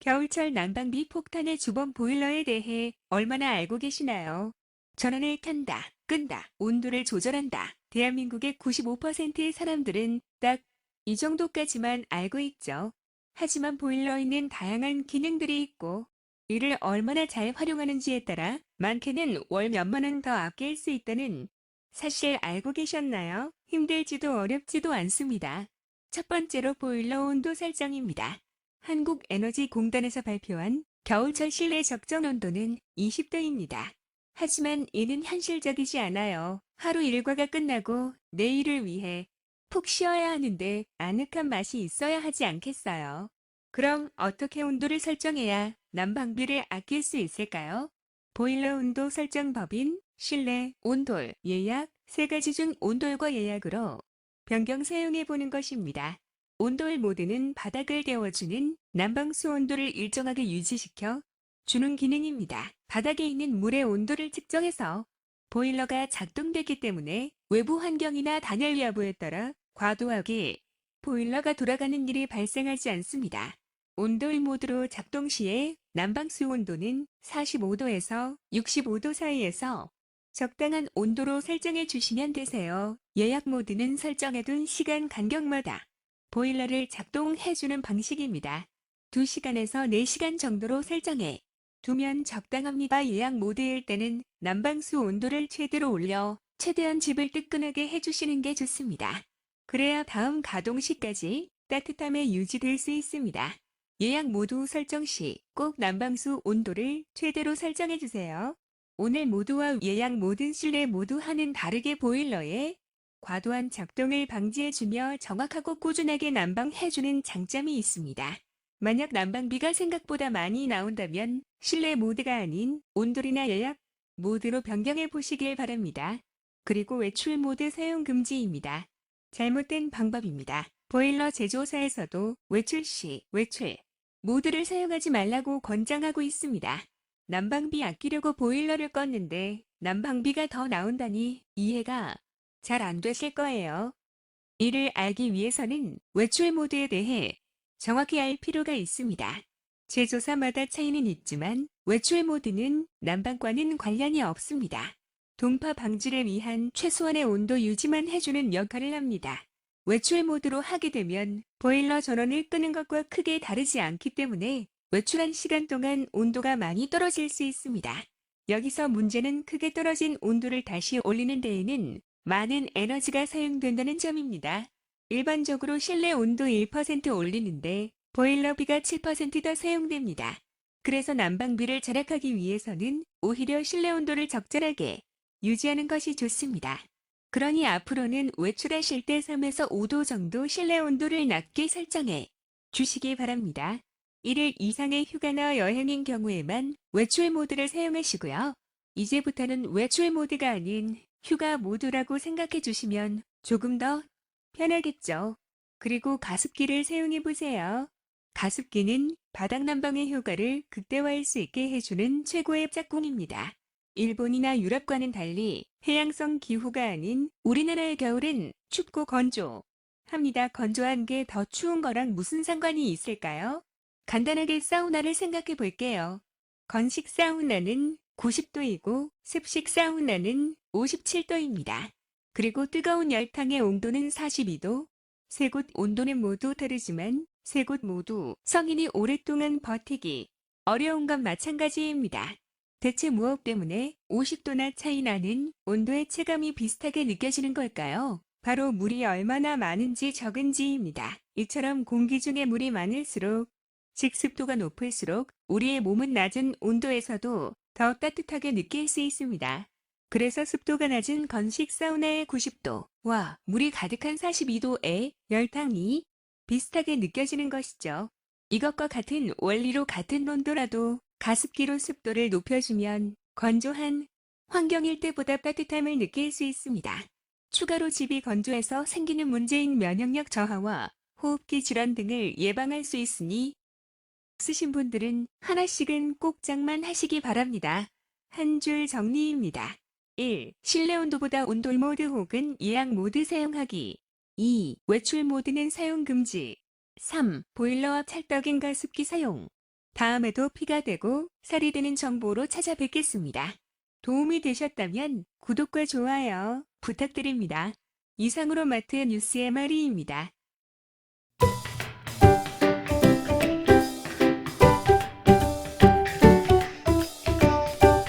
겨울철 난방비 폭탄의 주범 보일러에 대해 얼마나 알고 계시나요? 전원을 켠다, 끈다, 온도를 조절한다. 대한민국의 95%의 사람들은 딱 이 정도까지만 알고 있죠. 하지만 보일러에는 다양한 기능들이 있고 이를 얼마나 잘 활용하는지에 따라 많게는 월 몇만 원 더 아낄 수 있다는 사실 알고 계셨나요? 힘들지도 어렵지도 않습니다. 첫 번째로 보일러 온도 설정입니다. 한국에너지공단에서 발표한 겨울철 실내 적정 온도는 20도입니다. 하지만 이는 현실적이지 않아요. 하루 일과가 끝나고 내일을 위해 푹 쉬어야 하는데 아늑한 맛이 있어야 하지 않겠어요? 그럼 어떻게 온도를 설정해야 난방비를 아낄 수 있을까요? 보일러 온도 설정 법인 실내, 온돌, 예약 세 가지 중 온돌과 예약으로 변경 사용해 보는 것입니다. 온돌 모드는 바닥을 데워주는 난방수 온도를 일정하게 유지시켜 주는 기능입니다. 바닥에 있는 물의 온도를 측정해서 보일러가 작동되기 때문에 외부 환경이나 단열 여부에 따라 과도하게 보일러가 돌아가는 일이 발생하지 않습니다. 온돌 모드로 작동 시에 난방수 온도는 45도에서 65도 사이에서 적당한 온도로 설정해 주시면 되세요. 예약 모드는 설정해둔 시간 간격마다 보일러를 작동해주는 방식입니다. 2시간에서 4시간 정도로 설정해 두면 적당합니다. 예약 모드일 때는 난방수 온도를 최대로 올려 최대한 집을 뜨끈하게 해주시는 게 좋습니다. 그래야 다음 가동 시까지 따뜻함에 유지될 수 있습니다. 예약 모드 설정 시 꼭 난방수 온도를 최대로 설정해 주세요. 온열 모드와 예약 모드, 실내 모두와는 다르게 보일러에 과도한 작동을 방지해주며 정확하고 꾸준하게 난방해주는 장점이 있습니다. 만약 난방비가 생각보다 많이 나온다면 실내 모드가 아닌 온돌이나 예약 모드로 변경해 보시길 바랍니다. 그리고 외출 모드 사용 금지입니다. 잘못된 방법입니다. 보일러 제조사에서도 외출 시 외출 모드를 사용하지 말라고 권장하고 있습니다. 난방비 아끼려고 보일러를 껐는데 난방비가 더 나온다니 이해가 잘 안 되실 거예요. 이를 알기 위해서는 외출 모드에 대해 정확히 알 필요가 있습니다. 제조사마다 차이는 있지만 외출 모드는 난방과는 관련이 없습니다. 동파 방지를 위한 최소한의 온도 유지만 해주는 역할을 합니다. 외출 모드로 하게 되면 보일러 전원을 끄는 것과 크게 다르지 않기 때문에 외출한 시간 동안 온도가 많이 떨어질 수 있습니다. 여기서 문제는 크게 떨어진 온도를 다시 올리는 데에는 많은 에너지가 사용된다는 점입니다. 일반적으로 실내 온도 1% 올리는데 보일러비가 7% 더 사용됩니다. 그래서 난방비를 절약하기 위해서는 오히려 실내 온도를 적절하게 유지하는 것이 좋습니다. 그러니 앞으로는 외출하실 때 3에서 5도 정도 실내 온도를 낮게 설정해 주시기 바랍니다. 1일 이상의 휴가나 여행인 경우에만 외출 모드를 사용하시고요. 이제부터는 외출 모드가 아닌 휴가 모드라고 생각해 주시면 조금 더 편하겠죠. 그리고 가습기를 사용해 보세요. 가습기는 바닥 난방의 효과를 극대화할 수 있게 해주는 최고의 짝꿍입니다. 일본이나 유럽과는 달리 해양성 기후가 아닌 우리나라의 겨울은 춥고 건조합니다. 건조한 게 더 추운 거랑 무슨 상관이 있을까요? 간단하게 사우나를 생각해 볼게요. 건식 사우나는 90도이고 습식 사우나는 57도입니다. 그리고 뜨거운 열탕의 온도는 42도. 세 곳 온도는 모두 다르지만 세 곳 모두 성인이 오랫동안 버티기 어려운 건 마찬가지입니다. 대체 무엇 때문에 50도나 차이 나는 온도의 체감이 비슷하게 느껴지는 걸까요? 바로 물이 얼마나 많은지 적은지입니다. 이처럼 공기 중에 물이 많을수록 즉 습도가 높을수록 우리의 몸은 낮은 온도에서도 더 따뜻하게 느낄 수 있습니다. 그래서 습도가 낮은 건식 사우나의 90도와 물이 가득한 42도의 열탕이 비슷하게 느껴지는 것이죠. 이것과 같은 원리로 같은 온도라도 가습기로 습도를 높여주면 건조한 환경일 때보다 따뜻함을 느낄 수 있습니다. 추가로 집이 건조해서 생기는 문제인 면역력 저하와 호흡기 질환 등을 예방할 수 있으니 쓰신 분들은 하나씩은 꼭 장만하시기 바랍니다. 한 줄 정리입니다. 1. 실내 온도보다 온돌 모드 혹은 예약 모드 사용하기. 2. 외출 모드는 사용 금지. 3. 보일러와 찰떡인 가습기 사용. 다음에도 피가 되고 살이 되는 정보로 찾아뵙겠습니다. 도움이 되셨다면 구독과 좋아요 부탁드립니다. 이상으로 마트 뉴스의 마리입니다.